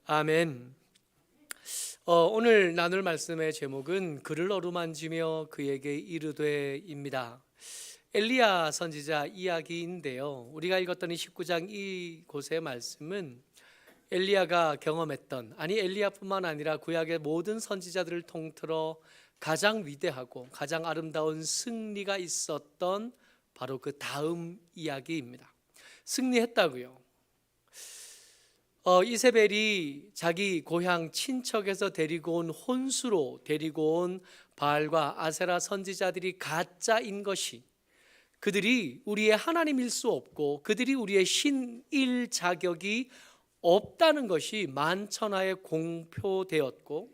아멘. 오늘 나눌 말씀의 제목은 그를 어루만지며 그에게 이르되입니다. 엘리야 선지자 이야기인데요. 우리가 읽었던 이 19장 이곳의 말씀은 엘리야가 경험했던, 엘리야뿐만 아니라 구약의 모든 선지자들을 통틀어 가장 위대하고 가장 아름다운 승리가 있었던 바로 그 다음 이야기입니다. 승리했다고요. 이세벨이 자기 고향 친척에서 데리고 온 혼수로 데리고 온 바알과 아세라 선지자들이 가짜인 것이, 그들이 우리의 하나님일 수 없고 그들이 우리의 신일 자격이 없다는 것이 만천하에 공표되었고,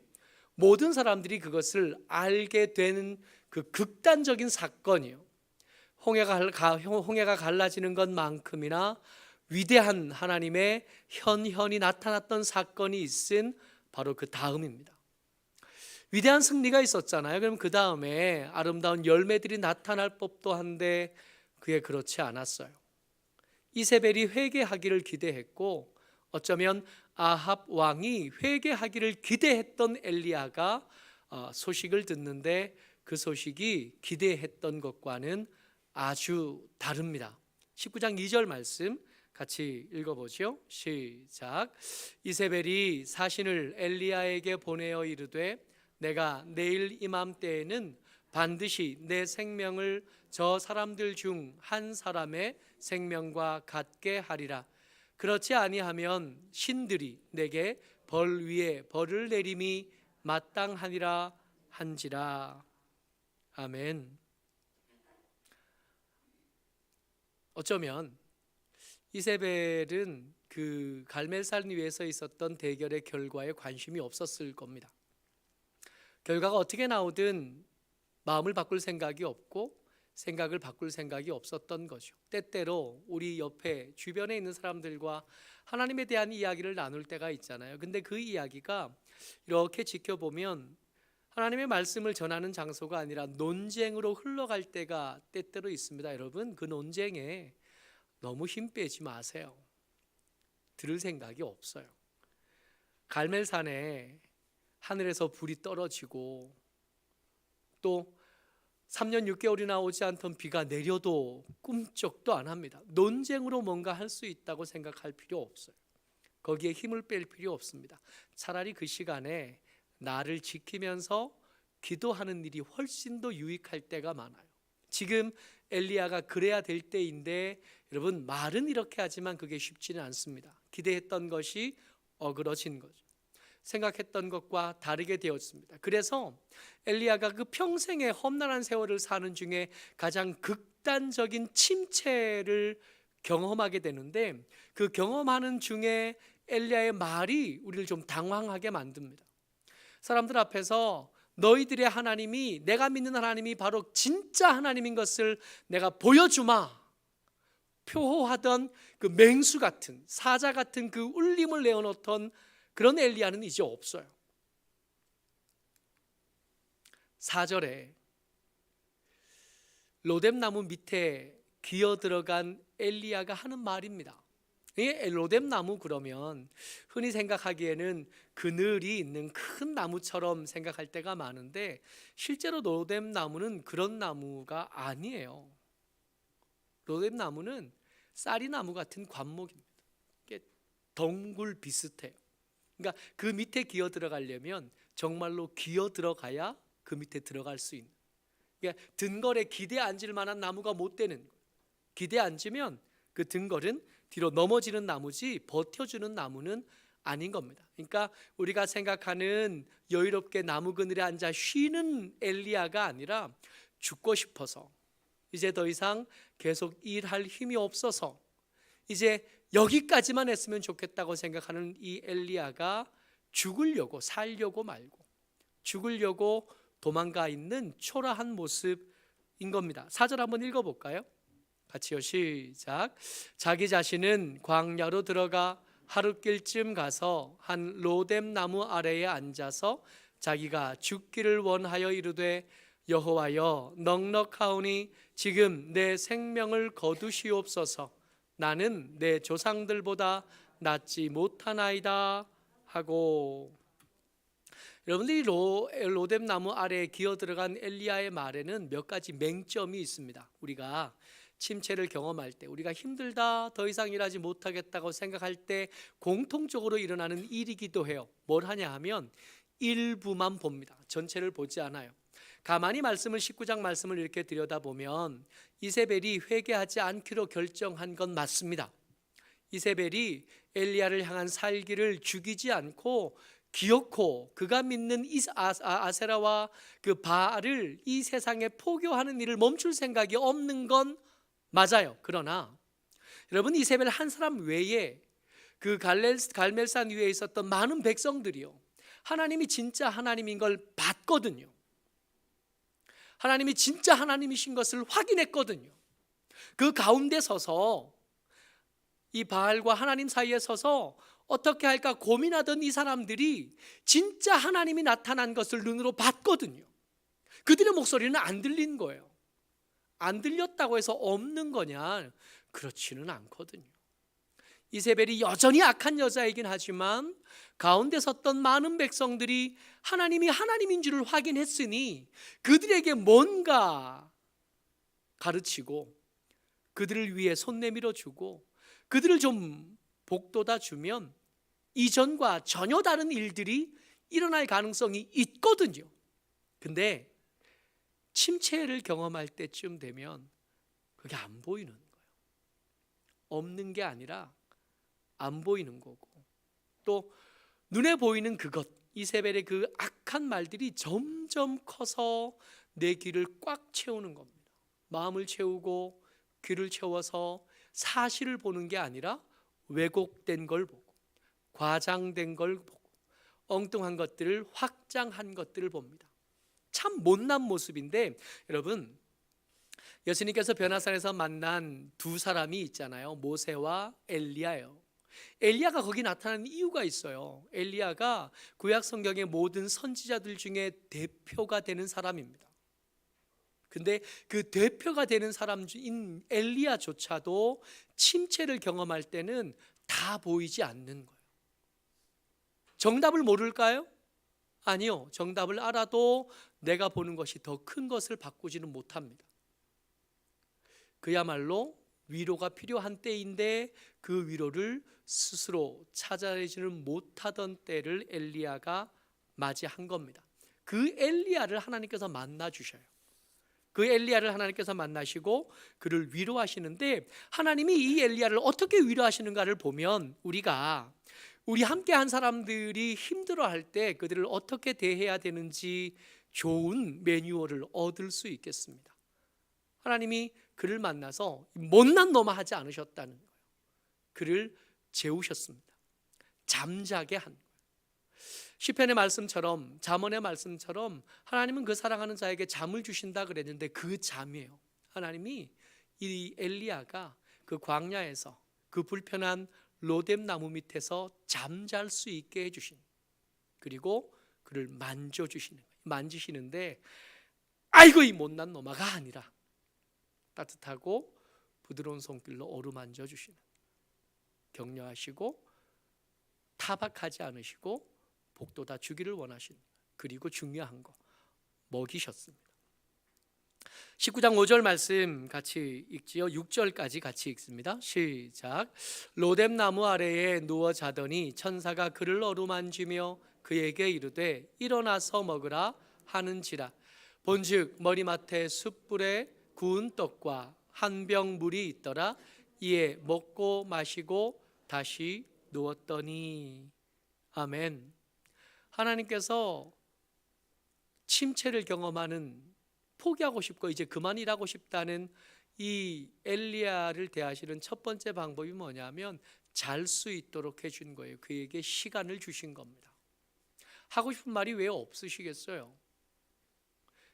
모든 사람들이 그것을 알게 되는 그 극단적인 사건이요, 홍해가 갈라지는 것만큼이나 위대한 하나님의 현현이 나타났던 사건이 있은 바로 그 다음입니다. 위대한 승리가 있었잖아요. 그럼 그 다음에 아름다운 열매들이 나타날 법도 한데 그게 그렇지 않았어요. 이세벨이 회개하기를 기대했고, 어쩌면 아합 왕이 회개하기를 기대했던 엘리야가 소식을 듣는데 그 소식이 기대했던 것과는 아주 다릅니다. 19장 2절 말씀 같이 읽어보죠. 시작. 이세벨이 사신을 엘리야에게 보내어 이르되 내가 내일 이맘때에는 반드시 내 생명을 저 사람들 중 한 사람의 생명과 같게 하리라. 그렇지 아니하면 신들이 내게 벌 위에 벌을 내림이 마땅하니라 한지라. 아멘. 어쩌면 이세벨은 그 갈멜산 위에서 있었던 대결의 결과에 관심이 없었을 겁니다. 결과가 어떻게 나오든 마음을 바꿀 생각이 없고 생각을 바꿀 생각이 없었던 거죠. 때때로 우리 옆에 주변에 있는 사람들과 하나님에 대한 이야기를 나눌 때가 있잖아요. 근데 그 이야기가 이렇게 지켜보면 하나님의 말씀을 전하는 장소가 아니라 논쟁으로 흘러갈 때가 때때로 있습니다. 여러분, 그 논쟁에 너무 힘 빼지 마세요. 들을 생각이 없어요. 갈멜산에 하늘에서 불이 떨어지고 또 3년 6개월이나 오지 않던 비가 내려도 꿈쩍도 안 합니다. 논쟁으로 뭔가 할 수 있다고 생각할 필요 없어요. 거기에 힘을 뺄 필요 없습니다. 차라리 그 시간에 나를 지키면서 기도하는 일이 훨씬 더 유익할 때가 많아요. 지금 엘리야가 그래야 될 때인데, 여러분, 말은 이렇게 하지만 그게 쉽지는 않습니다. 기대했던 것이 어그러진 거죠. 생각했던 것과 다르게 되었습니다. 그래서 엘리야가 그 평생의 험난한 세월을 사는 중에 가장 극단적인 침체를 경험하게 되는데, 그 경험하는 중에 엘리야의 말이 우리를 좀 당황하게 만듭니다. 사람들 앞에서 너희들의 하나님이, 내가 믿는 하나님이 바로 진짜 하나님인 것을 내가 보여주마 표호하던 그 맹수 같은, 사자 같은 그 울림을 내어놓던 그런 엘리야는 이제 없어요. 4절에 로뎀나무 밑에 기어 들어간 엘리야가 하는 말입니다. 이 로뎀나무, 그러면 흔히 생각하기에는 그늘이 있는 큰 나무처럼 생각할 때가 많은데, 실제로 로뎀나무는 그런 나무가 아니에요. 로뎀나무는 쌀이나무 같은 관목입니다. 덩굴 비슷해요. 그러니까 그 밑에 기어 들어가려면 정말로 기어 들어가야 그 밑에 들어갈 수 있는, 그러니까 등걸에 기대 앉을 만한 나무가 못 되는 거예요. 기대 앉으면 그 등걸은 뒤로 넘어지는 나무지 버텨주는 나무는 아닌 겁니다. 그러니까 우리가 생각하는 여유롭게 나무 그늘에 앉아 쉬는 엘리야가 아니라 죽고 싶어서, 이제 더 이상 계속 일할 힘이 없어서 이제 여기까지만 했으면 좋겠다고 생각하는 이 엘리야가 죽으려고, 살려고 말고 죽으려고 도망가 있는 초라한 모습인 겁니다. 4절 한번 읽어볼까요? 같이요. 시작. 자기 자신은 광야로 들어가 하룻길쯤 가서 한 로뎀나무 아래에 앉아서 자기가 죽기를 원하여 이르되 여호와여, 넉넉하오니 지금 내 생명을 거두시옵소서. 나는 내 조상들보다 낫지 못하나이다 하고, 여러분들이 로뎀 나무 아래에 기어 들어간 엘리야의 말에는 몇 가지 맹점이 있습니다. 우리가 침체를 경험할 때, 우리가 힘들다, 더 이상 일하지 못하겠다고 생각할 때 공통적으로 일어나는 일이기도 해요. 뭘 하냐 하면 일부만 봅니다. 전체를 보지 않아요. 가만히 19장 말씀을 이렇게 들여다보면 이세벨이 회개하지 않기로 결정한 건 맞습니다. 이세벨이 엘리야를 향한 살기를 죽이지 않고 기어코 그가 믿는 아세라와 그 바알을 이 세상에 포교하는 일을 멈출 생각이 없는 건 맞아요. 그러나 여러분, 이세벨 한 사람 외에 그 갈멜산 위에 있었던 많은 백성들이요, 하나님이 진짜 하나님인 걸 봤거든요. 하나님이 진짜 하나님이신 것을 확인했거든요. 그 가운데 서서, 이 바알과 하나님 사이에 서서 어떻게 할까 고민하던 이 사람들이 진짜 하나님이 나타난 것을 눈으로 봤거든요. 그들의 목소리는 안 들린 거예요. 안 들렸다고 해서 없는 거냐? 그렇지는 않거든요. 이세벨이 여전히 악한 여자이긴 하지만 가운데 섰던 많은 백성들이 하나님이 하나님인 줄을 확인했으니 그들에게 뭔가 가르치고 그들을 위해 손 내밀어 주고 그들을 좀 복돋아 주면 이전과 전혀 다른 일들이 일어날 가능성이 있거든요. 근데 침체를 경험할 때쯤 되면 그게 안 보이는 거예요. 없는 게 아니라 안 보이는 거고, 또 눈에 보이는 그것, 이세벨의 그 악한 말들이 점점 커서 내 귀를 꽉 채우는 겁니다. 마음을 채우고 귀를 채워서 사실을 보는 게 아니라 왜곡된 걸 보고, 과장된 걸 보고, 엉뚱한 것들을 확장한 것들을 봅니다. 참 못난 모습인데, 여러분, 예수님께서 변화산에서 만난 두 사람이 있잖아요. 모세와 엘리야예요. 엘리야가 거기 나타나는 이유가 있어요. 엘리야가 구약 성경의 모든 선지자들 중에 대표가 되는 사람입니다. 근데 그 대표가 되는 사람인 엘리야조차도 침체를 경험할 때는 다 보이지 않는 거예요. 정답을 모를까요? 아니요. 정답을 알아도 내가 보는 것이 더 큰 것을 바꾸지는 못합니다. 그야말로 위로가 필요한 때인데 그 위로를 스스로 찾아내지는 못하던 때를 엘리야가 맞이한 겁니다. 그 엘리야를 하나님께서 만나 주셔요. 그 엘리야를 하나님께서 만나시고 그를 위로하시는데, 하나님이 이 엘리야를 어떻게 위로하시는가를 보면 우리 함께한 사람들이 힘들어할 때 그들을 어떻게 대해야 되는지 좋은 매뉴얼을 얻을 수 있겠습니다. 하나님이 그를 만나서 못난 놈아 하지 않으셨다는 거예요. 그를 재우셨습니다. 잠자게 한 거예요. 시편의 말씀처럼, 잠언의 말씀처럼 하나님은 그 사랑하는 자에게 잠을 주신다 그랬는데 그 잠이에요. 하나님이 이 엘리야가 그 광야에서 그 불편한 로뎀 나무 밑에서 잠잘 수 있게 해주신, 그리고 그를 만져주시는 거예요. 만지시는데 아이고 이 못난 놈아가 아니라 따뜻하고 부드러운 손길로 어루만져 주시는, 격려하시고 타박하지 않으시고 복돋아 주기를 원하시는, 그리고 중요한 거 먹이셨습니다. 19장 5절 말씀 같이 읽지요. 6절까지 같이 읽습니다. 시작. 로뎀 나무 아래에 누워 자더니 천사가 그를 어루만지며 그에게 이르되 일어나서 먹으라 하는지라. 본즉 머리맡에 숯불에 구운 떡과 한 병 물이 있더라. 이에 먹고 마시고 다시 누웠더니. 아멘. 하나님께서 침체를 경험하는, 포기하고 싶고 이제 그만 일하고 싶다는 이 엘리야를 대하시는 첫 번째 방법이 뭐냐면 잘 수 있도록 해준 거예요. 그에게 시간을 주신 겁니다. 하고 싶은 말이 왜 없으시겠어요?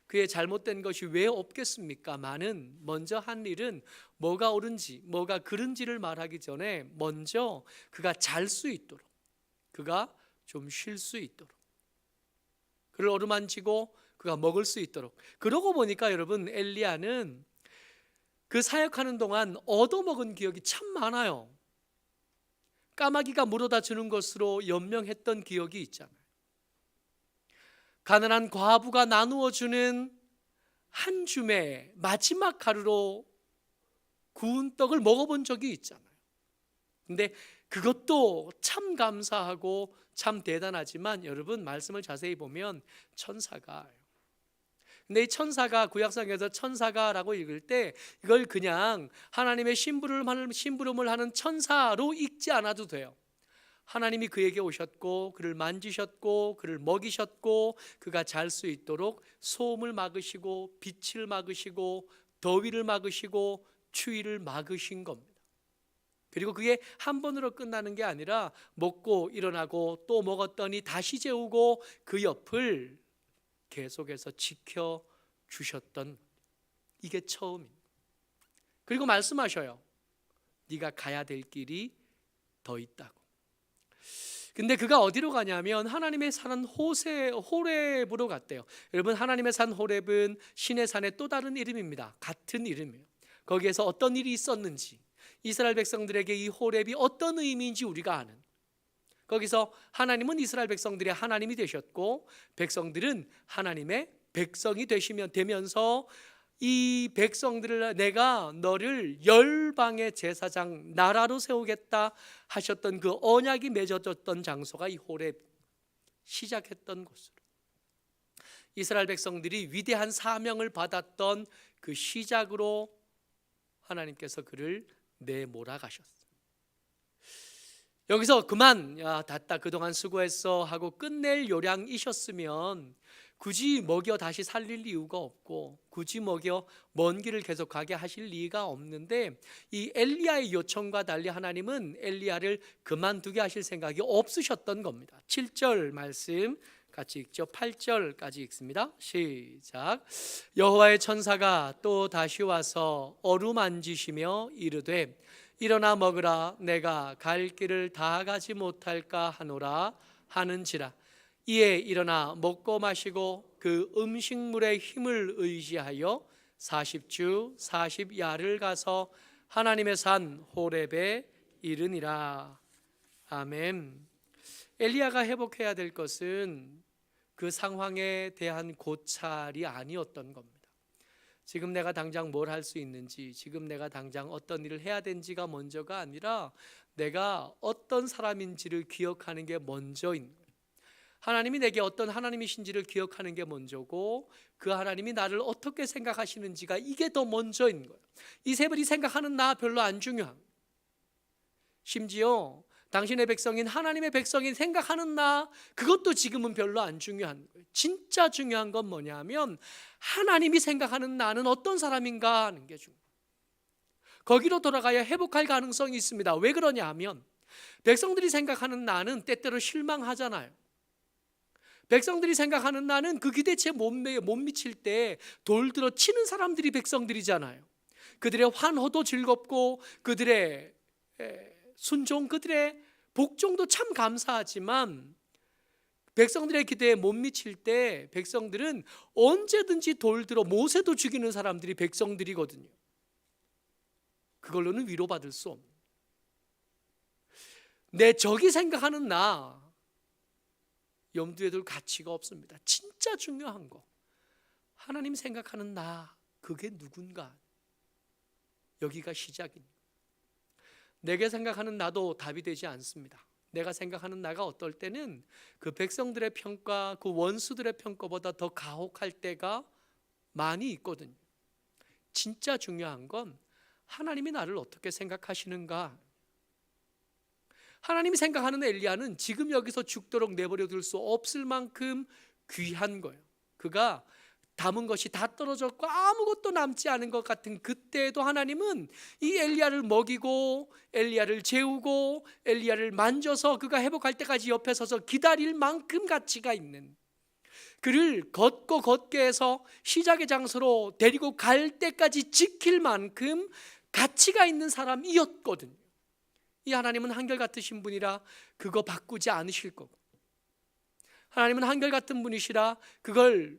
그의 잘못된 것이 왜 없겠습니까? 많은 먼저 한 일은 뭐가 옳은지 뭐가 그른지를 말하기 전에 먼저 그가 잘 수 있도록, 그가 좀 쉴 수 있도록, 그를 어루만지고 그가 먹을 수 있도록. 그러고 보니까 여러분, 엘리야는 그 사역하는 동안 얻어먹은 기억이 참 많아요. 까마귀가 물어다 주는 것으로 연명했던 기억이 있잖아요. 가난한 과부가 나누어 주는 한 줌의 마지막 가루로 구운 떡을 먹어본 적이 있잖아요. 근데 그것도 참 감사하고 참 대단하지만 여러분 말씀을 자세히 보면 천사가, 근데 이 천사가 구약성경에서 천사가라고 읽을 때 이걸 그냥 하나님의 심부름을 하는 천사로 읽지 않아도 돼요. 하나님이 그에게 오셨고 그를 만지셨고 그를 먹이셨고 그가 잘 수 있도록 소음을 막으시고 빛을 막으시고 더위를 막으시고 추위를 막으신 겁니다. 그리고 그게 한 번으로 끝나는 게 아니라 먹고 일어나고 또 먹었더니 다시 재우고 그 옆을 계속해서 지켜주셨던, 이게 처음입니다. 그리고 말씀하셔요. 네가 가야 될 길이 더 있다고. 근데 그가 어디로 가냐면 하나님의 산 호렙으로 갔대요. 여러분, 하나님의 산 호렙은 신의 산의 또 다른 이름입니다. 같은 이름이에요. 거기에서 어떤 일이 있었는지, 이스라엘 백성들에게 이 호렙이 어떤 의미인지 우리가 아는, 거기서 하나님은 이스라엘 백성들의 하나님이 되셨고 백성들은 하나님의 백성이 되면서 이 백성들을 내가 너를 열방의 제사장 나라로 세우겠다 하셨던 그 언약이 맺어졌던 장소가 이 호렙, 시작했던 곳으로 이스라엘 백성들이 위대한 사명을 받았던 그 시작으로 하나님께서 그를 내몰아가셨어요. 여기서 그만, 야 됐다 그동안 수고했어 하고 끝낼 요량이셨으면 굳이 먹여 다시 살릴 이유가 없고 굳이 먹여 먼 길을 계속 가게 하실 리가 없는데, 이 엘리야의 요청과 달리 하나님은 엘리야를 그만두게 하실 생각이 없으셨던 겁니다. 7절 말씀 같이 읽죠. 8절까지 읽습니다. 시작. 여호와의 천사가 또 다시 와서 어루만지시며 이르되 일어나 먹으라, 내가 갈 길을 다 가지 못할까 하노라 하는지라. 이에 일어나 먹고 마시고 그 음식물의 힘을 의지하여 40주 40야를 가서 하나님의 산 호렙에 이르니라. 아멘. 엘리야가 회복해야 될 것은 그 상황에 대한 고찰이 아니었던 겁니다. 지금 내가 당장 뭘 할 수 있는지, 지금 내가 당장 어떤 일을 해야 되는지가 먼저가 아니라 내가 어떤 사람인지를 기억하는 게 먼저인 거예요. 하나님이 내게 어떤 하나님이신지를 기억하는 게 먼저고 그 하나님이 나를 어떻게 생각하시는지가 이게 더 먼저인 거예요. 이세벨이 생각하는 나 별로 안 중요한 거예요. 심지어 당신의 백성인 하나님의 백성인 생각하는 나, 그것도 지금은 별로 안 중요한 거예요. 진짜 중요한 건 뭐냐면 하나님이 생각하는 나는 어떤 사람인가 하는 게 중요해요. 거기로 돌아가야 회복할 가능성이 있습니다. 왜 그러냐 하면 백성들이 생각하는 나는 때때로 실망하잖아요. 백성들이 생각하는 나는 그 기대치에 못 미칠 때 돌들어 치는 사람들이 백성들이잖아요. 그들의 환호도 즐겁고 그들의 순종, 그들의 복종도 참 감사하지만 백성들의 기대에 못 미칠 때 백성들은 언제든지 돌들어 모세도 죽이는 사람들이 백성들이거든요. 그걸로는 위로받을 수 없는, 내 적이 생각하는 나 염두에 둘 가치가 없습니다. 진짜 중요한 거, 하나님 생각하는 나, 그게 누군가, 여기가 시작입니다. 내게 생각하는 나도 답이 되지 않습니다. 내가 생각하는 나가 어떨 때는 그 백성들의 평가, 그 원수들의 평가보다 더 가혹할 때가 많이 있거든요. 진짜 중요한 건 하나님이 나를 어떻게 생각하시는가. 하나님이 생각하는 엘리야는 지금 여기서 죽도록 내버려 둘 수 없을 만큼 귀한 거예요. 그가 담은 것이 다 떨어졌고 아무것도 남지 않은 것 같은 그때에도 하나님은 이 엘리야를 먹이고 엘리야를 재우고 엘리야를 만져서 그가 회복할 때까지 옆에 서서 기다릴 만큼 가치가 있는, 그를 걷게 해서 시작의 장소로 데리고 갈 때까지 지킬 만큼 가치가 있는 사람이었거든요. 이 하나님은 한결같으신 분이라 그거 바꾸지 않으실 거고, 하나님은 한결같은 분이시라 그걸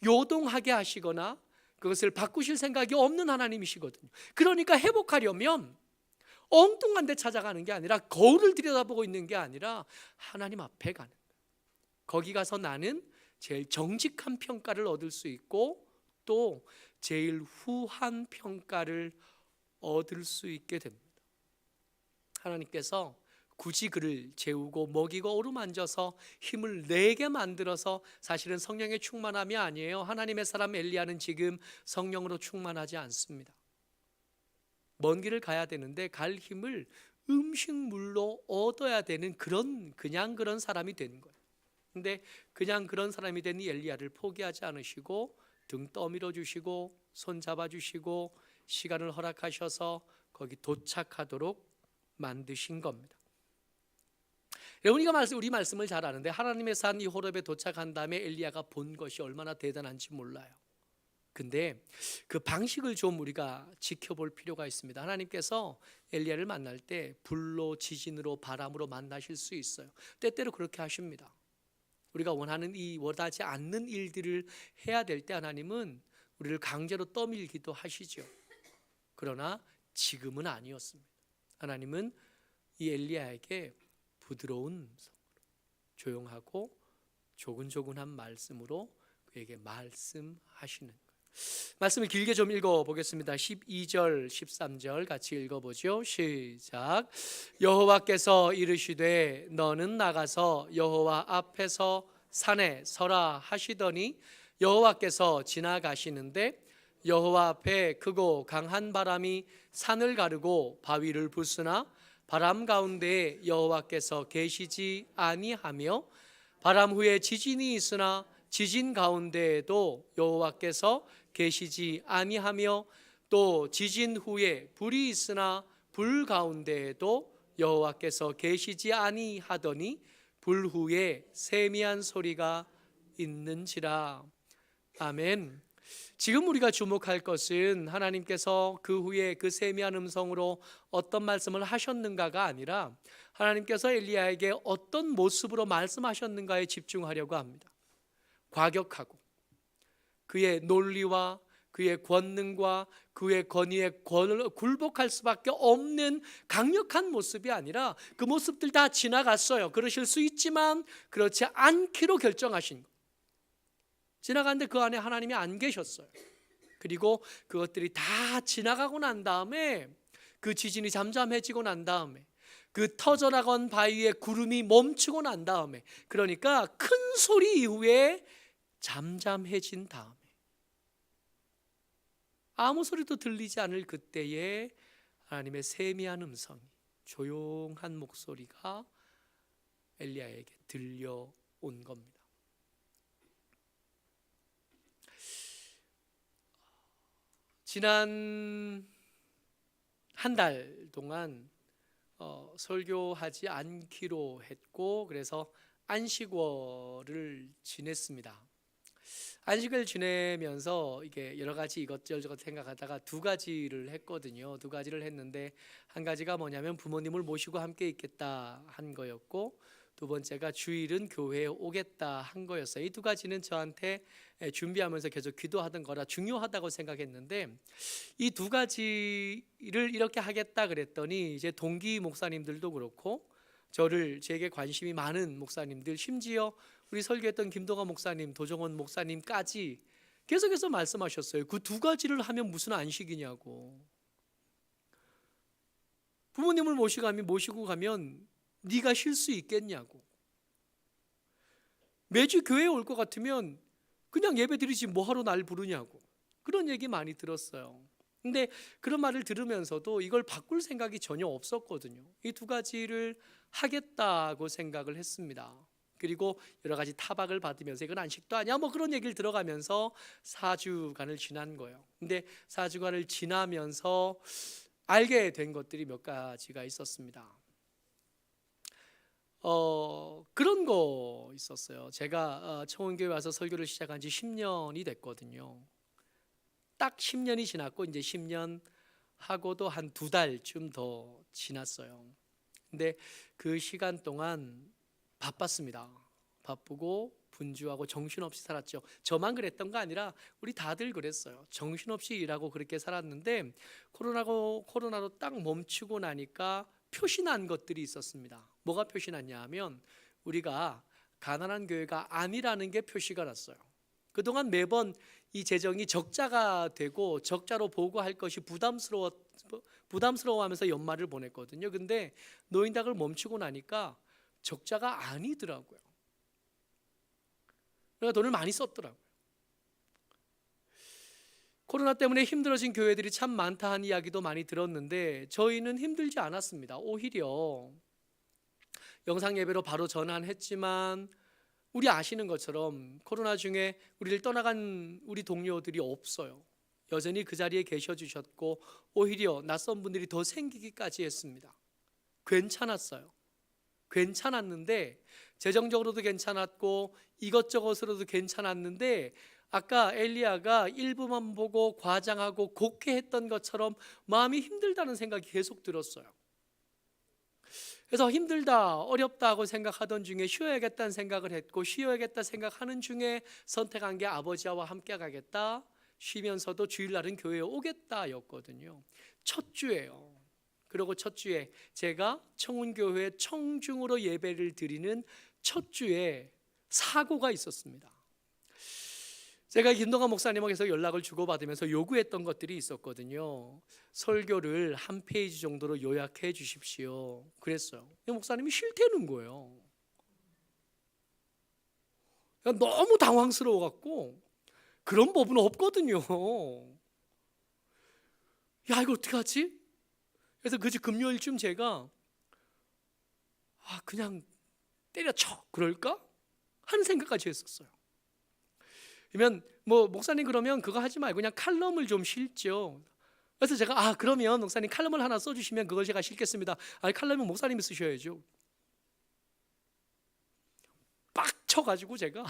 요동하게 하시거나 그것을 바꾸실 생각이 없는 하나님이시거든요. 그러니까 회복하려면 엉뚱한 데 찾아가는 게 아니라 거울을 들여다보고 있는 게 아니라 하나님 앞에 가는 거예요. 거기 가서 나는 제일 정직한 평가를 얻을 수 있고 또 제일 후한 평가를 얻을 수 있게 됩니다. 하나님께서 굳이 그를 재우고 먹이고 어루만져서 힘을 내게 만들어서, 사실은 성령의 충만함이 아니에요. 하나님의 사람 엘리야는 지금 성령으로 충만하지 않습니다. 먼 길을 가야 되는데 갈 힘을 음식물로 얻어야 되는 그냥 그런 사람이 되는 거예요. 근데 그냥 그런 사람이 된 이 엘리야를 포기하지 않으시고 등 떠밀어 주시고 손 잡아 주시고 시간을 허락하셔서 거기 도착하도록 만드신 겁니다. 우리 말씀을 잘 아는데 하나님의 산 이 호렙에 도착한 다음에 엘리야가 본 것이 얼마나 대단한지 몰라요. 근데 그 방식을 좀 우리가 지켜볼 필요가 있습니다. 하나님께서 엘리야를 만날 때 불로, 지진으로, 바람으로 만나실 수 있어요. 때때로 그렇게 하십니다. 우리가 원하지 않는 일들을 해야 될 때 하나님은 우리를 강제로 떠밀기도 하시죠. 그러나 지금은 아니었습니다. 하나님은 이 엘리야에게 부드러운 음성으로, 조용하고 조근조근한 말씀으로 그에게 말씀하시는 거예요. 말씀을 길게 좀 읽어보겠습니다. 12절 13절 같이 읽어보죠. 시작. 여호와께서 이르시되 너는 나가서 여호와 앞에서 산에 서라 하시더니 여호와께서 지나가시는데 여호와 앞에 크고 강한 바람이 산을 가르고 바위를 부수나 바람 가운데에 여호와께서 계시지 아니하며 바람 후에 지진이 있으나 지진 가운데에도 여호와께서 계시지 아니하며 또 지진 후에 불이 있으나 불 가운데에도 여호와께서 계시지 아니하더니 불 후에 세미한 소리가 있는지라. 아멘. 지금 우리가 주목할 것은 하나님께서 그 후에 그 세미한 음성으로 어떤 말씀을 하셨는가가 아니라 하나님께서 엘리야에게 어떤 모습으로 말씀하셨는가에 집중하려고 합니다. 과격하고 그의 논리와 그의 권능과 그의 권위에 굴복할 수밖에 없는 강력한 모습이 아니라 그 모습들 다 지나갔어요. 그러실 수 있지만 그렇지 않기로 결정하신 것. 지나갔는데 그 안에 하나님이 안 계셨어요. 그리고 그것들이 다 지나가고 난 다음에 그 지진이 잠잠해지고 난 다음에 그 터져나간 바위에 구름이 멈추고 난 다음에, 그러니까 큰 소리 이후에 잠잠해진 다음에 아무 소리도 들리지 않을 그때에 하나님의 세미한 음성이, 조용한 목소리가 엘리야에게 들려온 겁니다. 지난 한 달 동안 설교하지 않기로 했고 그래서 안식월을 지냈습니다. 안식을 지내면서 이게 여러 가지 이것저것 생각하다가 두 가지를 했거든요. 두 가지를 했는데 한 가지가 뭐냐면 부모님을 모시고 함께 있겠다 한 거였고, 두 번째가 주일은 교회에 오겠다 한 거였어요. 이 두 가지는 저한테 준비하면서 계속 기도하던 거라 중요하다고 생각했는데, 이 두 가지를 이렇게 하겠다 그랬더니 이제 동기 목사님들도 그렇고 제게 관심이 많은 목사님들, 심지어 우리 설교했던 김동환 목사님, 도정원 목사님까지 계속해서 말씀하셨어요. 그 두 가지를 하면 무슨 안식이냐고. 부모님을 모시고 가면 네가 쉴 수 있겠냐고. 매주 교회에 올 것 같으면 그냥 예배 드리지 뭐하러 날 부르냐고. 그런 얘기 많이 들었어요. 근데 그런 말을 들으면서도 이걸 바꿀 생각이 전혀 없었거든요. 이 두 가지를 하겠다고 생각을 했습니다. 그리고 여러 가지 타박을 받으면서 이건 안식도 아니야 뭐 그런 얘기를 들어가면서 4주간을 지난 거예요. 근데 4주간을 지나면서 알게 된 것들이 몇 가지가 있었습니다. 그런 거 있었어요. 제가 청원교회 와서 설교를 시작한 지 10년이 됐거든요. 딱 10년이 지났고 이제 10년 하고도 한 2달쯤 더 지났어요. 근데 그 시간 동안 바빴습니다. 바쁘고 분주하고 정신없이 살았죠. 저만 그랬던 거 아니라 우리 다들 그랬어요. 정신없이 일하고 그렇게 살았는데 코로나로 딱 멈추고 나니까 표시난 것들이 있었습니다. 뭐가 표시났냐 하면 우리가 가난한 교회가 아니라는 게 표시가 났어요. 그동안 매번 이 재정이 적자가 되고 적자로 보고할 것이 부담스러워하면서 연말을 보냈거든요. 근데 노인닭을 멈추고 나니까 적자가 아니더라고요. 그러니까 돈을 많이 썼더라고요. 코로나 때문에 힘들어진 교회들이 참 많다 하는 이야기도 많이 들었는데 저희는 힘들지 않았습니다. 오히려 영상 예배로 바로 전환했지만 우리 아시는 것처럼 코로나 중에 우리를 떠나간 우리 동료들이 없어요. 여전히 그 자리에 계셔 주셨고 오히려 낯선 분들이 더 생기기까지 했습니다. 괜찮았어요. 괜찮았는데 재정적으로도 괜찮았고 이것저것으로도 괜찮았는데 아까 엘리야가 일부만 보고 과장하고 곱게 했던 것처럼 마음이 힘들다는 생각이 계속 들었어요. 그래서 힘들다, 어렵다고 생각하던 중에 쉬어야겠다는 생각을 했고 쉬어야겠다 생각하는 중에 선택한 게 아버지와 함께 가겠다, 쉬면서도 주일날은 교회에 오겠다였거든요. 첫 주예요. 그리고 첫 주에 제가 청운교회 청중으로 예배를 드리는 첫 주에 사고가 있었습니다. 제가 김동관 목사님하고 계속 연락을 주고받으면서 요구했던 것들이 있었거든요. 설교를 한 페이지 정도로 요약해 주십시오. 그랬어요. 목사님이 싫다는 거예요. 너무 당황스러워갖고 그런 법은 없거든요. 야, 이거 어떻게 하지? 그래서 그 금요일쯤 제가 그냥 때려쳐 그럴까? 하는 생각까지 했었어요. 그러면 목사님 그러면 그거 하지 말고 그냥 칼럼을 좀 실죠. 그래서 제가 그러면 목사님 칼럼을 하나 써주시면 그걸 제가 실겠습니다. 칼럼은 목사님이 쓰셔야죠. 빡쳐가지고 제가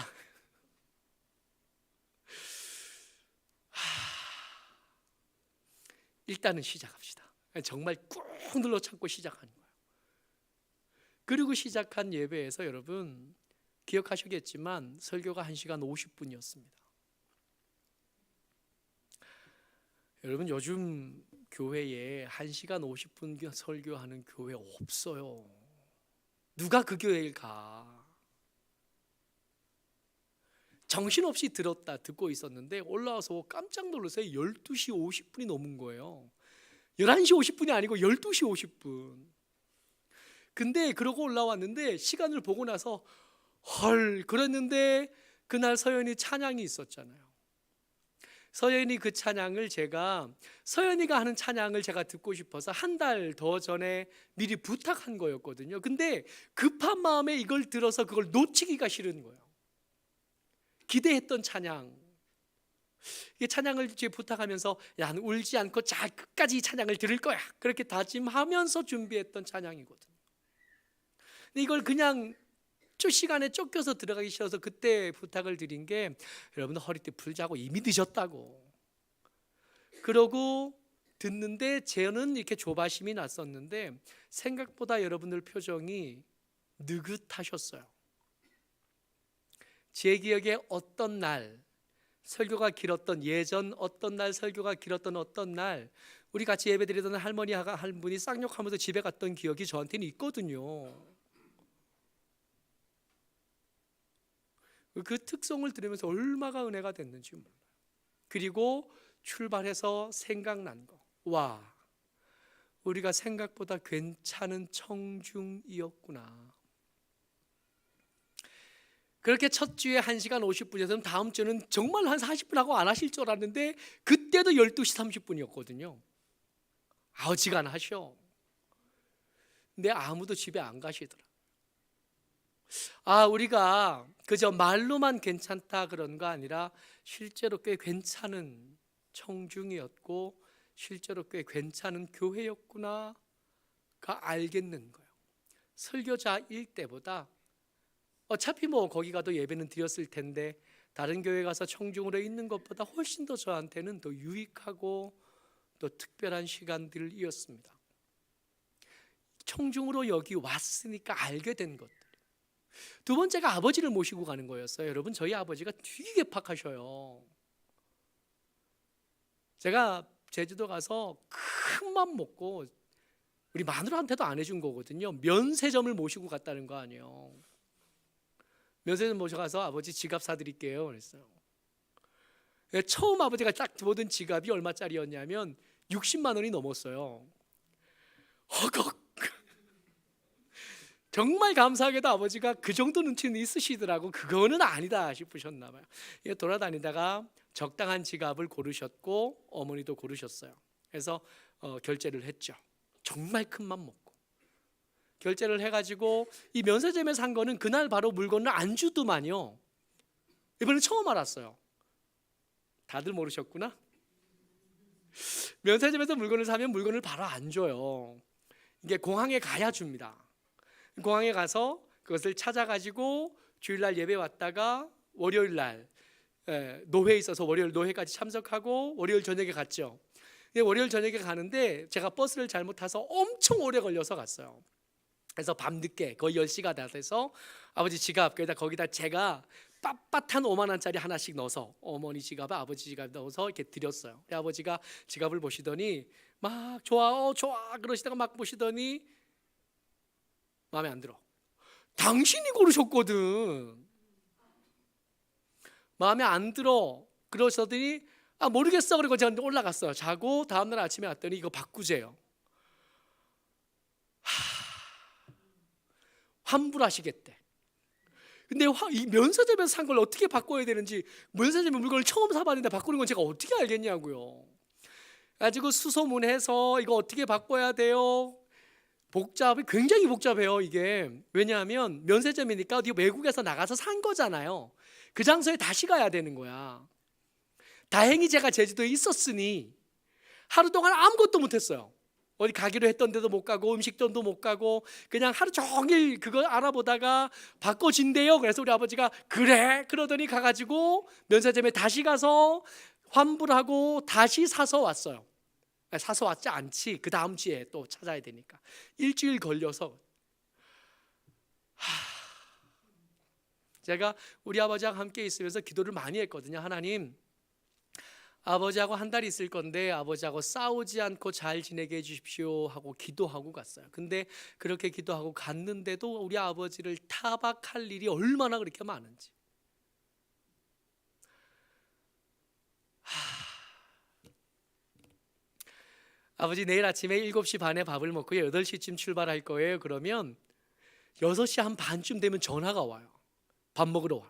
일단은 시작합시다. 정말 꾹 눌러 참고 시작하는 거예요. 그리고 시작한 예배에서 여러분 기억하시겠지만 설교가 1시간 50분이었습니다. 여러분 요즘 교회에 1시간 50분 설교하는 교회 없어요. 누가 그 교회를 가? 정신없이 듣고 있었는데 올라와서 깜짝 놀라서 12시 50분이 넘은 거예요. 11시 50분이 아니고 12시 50분. 근데 그러고 올라왔는데 시간을 보고 나서 그랬는데 그날 서연이 찬양이 있었잖아요. 서연이 그 찬양을 서연이가 하는 찬양을 제가 듣고 싶어서 한 달 더 전에 미리 부탁한 거였거든요. 근데 급한 마음에 이걸 들어서 그걸 놓치기가 싫은 거예요. 기대했던 찬양, 이 찬양을 이제 부탁하면서 울지 않고 자 끝까지 이 찬양을 들을 거야 그렇게 다짐하면서 준비했던 찬양이거든요. 근데 이걸 그냥 시간에 쫓겨서 들어가기 싫어서 그때 부탁을 드린 게 여러분 허리띠 풀자고 이미 늦었다고. 그러고 듣는데 저는 이렇게 조바심이 났었는데 생각보다 여러분들 표정이 느긋하셨어요. 제 기억에 어떤 날 설교가 길었던 설교가 길었던 어떤 날 우리 같이 예배드리던 할머니가 한 분이 쌍욕하면서 집에 갔던 기억이 저한테는 있거든요. 그 특성을 들으면서 얼마가 은혜가 됐는지 몰라요. 그리고 출발해서 생각난 거. 우리가 생각보다 괜찮은 청중이었구나. 그렇게 첫 주에 1시간 50분이었으면 다음 주는 정말 한 40분 하고 안 하실 줄 알았는데 그때도 12시 30분이었거든요. 어지간하셔. 근데 아무도 집에 안 가시더라. 우리가 그저 말로만 괜찮다 그런 거 아니라 실제로 꽤 괜찮은 청중이었고 실제로 꽤 괜찮은 교회였구나가 알겠는 거예요. 설교자일 때보다 어차피 거기 가도 예배는 드렸을 텐데 다른 교회 가서 청중으로 있는 것보다 훨씬 더 저한테는 더 유익하고 또 특별한 시간들이었습니다. 청중으로 여기 왔으니까 알게 된 것들. 두 번째가 아버지를 모시고 가는 거였어요. 여러분, 저희 아버지가 되게 개팍하셔요. 제가 제주도 가서 큰 맘 먹고, 우리 마누라한테도 안 해준 거거든요. 면세점을 모시고 갔다는 거 아니에요. 면세점 모셔가서 아버지 지갑 사드릴게요 그랬어요. 처음 아버지가 딱 보던 지갑이 얼마짜리였냐면 60만 원이 넘었어요. 허걱. 정말 감사하게도 아버지가 그 정도 눈치는 있으시더라고. 그거는 아니다 싶으셨나 봐요. 돌아다니다가 적당한 지갑을 고르셨고 어머니도 고르셨어요. 그래서 결제를 했죠. 정말 큰 맘 먹고 결제를 해가지고 이 면세점에서 산 거는 그날 바로 물건을 안 주더만요. 이번에 처음 알았어요. 다들 모르셨구나. 면세점에서 물건을 사면 물건을 바로 안 줘요. 이게 공항에 가야 줍니다. 공항에 가서 그것을 찾아가지고 주일날 예배 왔다가 월요일날 노회에 있어서 월요일 노회까지 참석하고 월요일 저녁에 갔죠. 월요일 저녁에 가는데 제가 버스를 잘못 타서 엄청 오래 걸려서 갔어요. 그래서 밤늦게 거의 10시가 다 돼서 아버지 지갑 거기다 제가 빳빳한 5만 원짜리 하나씩 넣어서 어머니 지갑에 아버지 지갑에 넣어서 이렇게 드렸어요. 아버지가 지갑을 보시더니 막 좋아 좋아 그러시다가 막 보시더니 마음에 안 들어. 당신이 고르셨거든. 마음에 안 들어. 그러시더니 모르겠어. 그리고 제가 올라갔어요. 자고 다음날 아침에 왔더니 이거 바꾸재요. 환불하시겠대. 근데 이 면세점에서 산 걸 어떻게 바꿔야 되는지, 면세점에 물건을 처음 사봤는데 바꾸는 건 제가 어떻게 알겠냐고요. 가지고 수소문해서 이거 어떻게 바꿔야 돼요? 굉장히 복잡해요 이게. 왜냐하면 면세점이니까 어디 외국에서 나가서 산 거잖아요. 그 장소에 다시 가야 되는 거야. 다행히 제가 제주도에 있었으니 하루 동안 아무것도 못했어요. 어디 가기로 했던 데도 못 가고 음식점도 못 가고 그냥 하루 종일 그거 알아보다가 바꿔진대요. 그래서 우리 아버지가 그래 그러더니 가가지고 면세점에 다시 가서 환불하고 다시 사서 왔어요. 사서 왔지 않지. 그 다음 주에 또 찾아야 되니까 일주일 걸려서. 제가 우리 아버지와 함께 있으면서 기도를 많이 했거든요. 하나님, 아버지하고 한 달 있을 건데 아버지하고 싸우지 않고 잘 지내게 해주십시오 하고 기도하고 갔어요. 근데 그렇게 기도하고 갔는데도 우리 아버지를 타박할 일이 얼마나 그렇게 많은지. 아버지 내일 아침에 7시 반에 밥을 먹고 8시쯤 출발할 거예요. 그러면 6시 한 반쯤 되면 전화가 와요. 밥 먹으러 와라.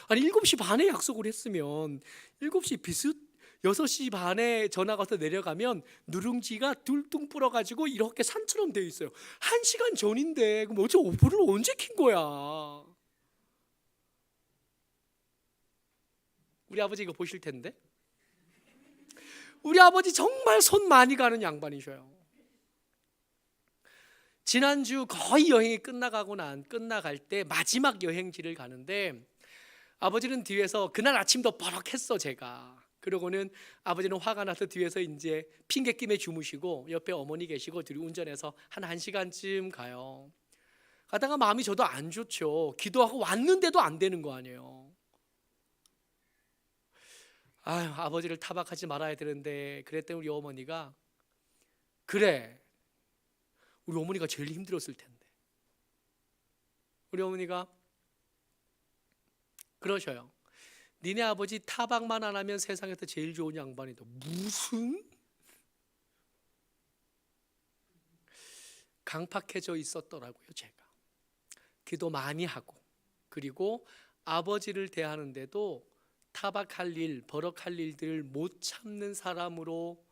아니 7시 반에 약속을 했으면 7시 비슷 6시 반에 전화가 와서 내려가면 누룽지가 둘뚱 불어가지고 이렇게 산처럼 되어 있어요. 1시간 전인데 그럼 어제 불을 언제 킨 거야? 우리 아버지 이거 보실 텐데. 우리 아버지 정말 손 많이 가는 양반이셔요. 지난주 거의 여행이 끝나갈 때 마지막 여행지를 가는데 아버지는 뒤에서 그날 아침도 버럭했어 제가. 그러고는 아버지는 화가 나서 뒤에서 이제 핑계김에 주무시고 옆에 어머니 계시고 둘이 운전해서 한 1시간쯤 가요. 가다가 마음이 저도 안 좋죠. 기도하고 왔는데도 안 되는 거 아니에요. 아버지를 타박하지 말아야 되는데 그랬더니 우리 어머니가 그래 우리 어머니가 제일 힘들었을 텐데 우리 어머니가 그러셔요. 니네 아버지 타박만 안 하면 세상에서 제일 좋은 양반이다. 무슨? 강팍해져 있었더라고요. 제가 기도 많이 하고 그리고 아버지를 대하는데도 타박할 일, 버럭할 일들을 못 참는 사람으로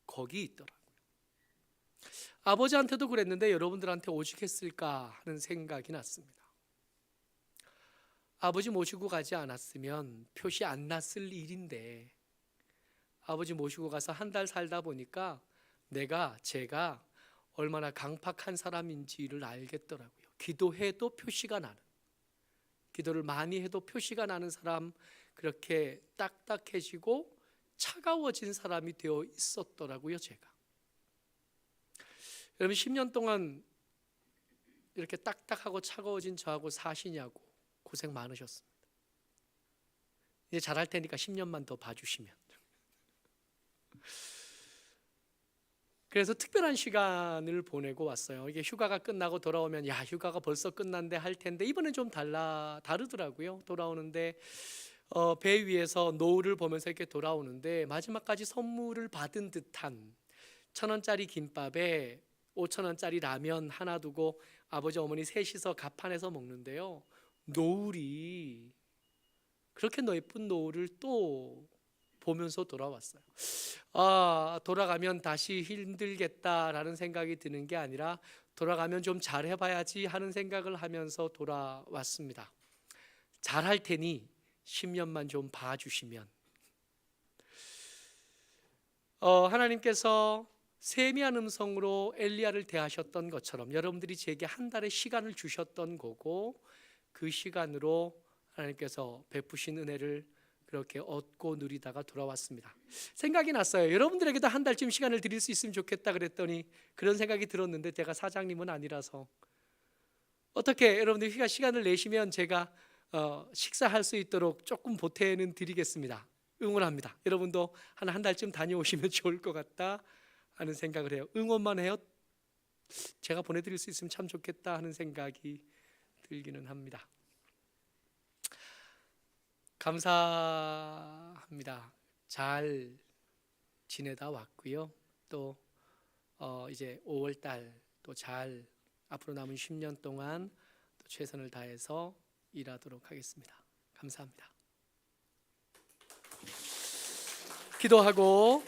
거기 있더라고요. 아버지한테도 그랬는데 여러분들한테 오죽했을까 하는 생각이 났습니다. 아버지 모시고 가지 않았으면 표시 안 났을 일인데 아버지 모시고 가서 한 달 살다 보니까 제가 얼마나 강팍한 사람인지를 알겠더라고요. 기도해도 표시가 나는, 기도를 많이 해도 표시가 나는 사람, 그렇게 딱딱해지고 차가워진 사람이 되어 있었더라고요. 제가 여러분 10년 동안 이렇게 딱딱하고 차가워진 저하고 사시냐고 고생 많으셨습니다. 이제 잘할 테니까 10년만 더 봐주시면. 그래서 특별한 시간을 보내고 왔어요. 이게 휴가가 끝나고 돌아오면 야, 휴가가 벌써 끝난데 할 텐데 이번엔 좀 다르더라고요. 돌아오는데 배 위에서 노을을 보면서 이렇게 돌아오는데 마지막까지 선물을 받은 듯한 1,000원짜리 김밥에 5,000원짜리 라면 하나 두고 아버지 어머니 셋이서 갑판에서 먹는데요. 노을이 그렇게 예쁜 노을을 또 보면서 돌아왔어요. 돌아가면 다시 힘들겠다라는 생각이 드는 게 아니라 돌아가면 좀 잘해봐야지 하는 생각을 하면서 돌아왔습니다. 잘할 테니 10년만 좀 봐주시면. 하나님께서 세미한 음성으로 엘리야를 대하셨던 것처럼 여러분들이 제게 한 달의 시간을 주셨던 거고 그 시간으로 하나님께서 베푸신 은혜를 그렇게 얻고 누리다가 돌아왔습니다. 생각이 났어요. 여러분들에게도 한 달쯤 시간을 드릴 수 있으면 좋겠다 그랬더니 그런 생각이 들었는데 제가 사장님은 아니라서 어떻게 여러분들이 시간을 내시면 제가 식사할 수 있도록 조금 보태는 드리겠습니다. 응원합니다. 여러분도 한 달쯤 다녀오시면 좋을 것 같다 하는 생각을 해요. 응원만 해요. 제가 보내드릴 수 있으면 참 좋겠다 하는 생각이 들기는 합니다. 감사합니다. 잘 지내다 왔고요. 또 이제 5월 달 또 잘 앞으로 남은 10년 동안 또 최선을 다해서 일하도록 하겠습니다. 감사합니다. 기도하고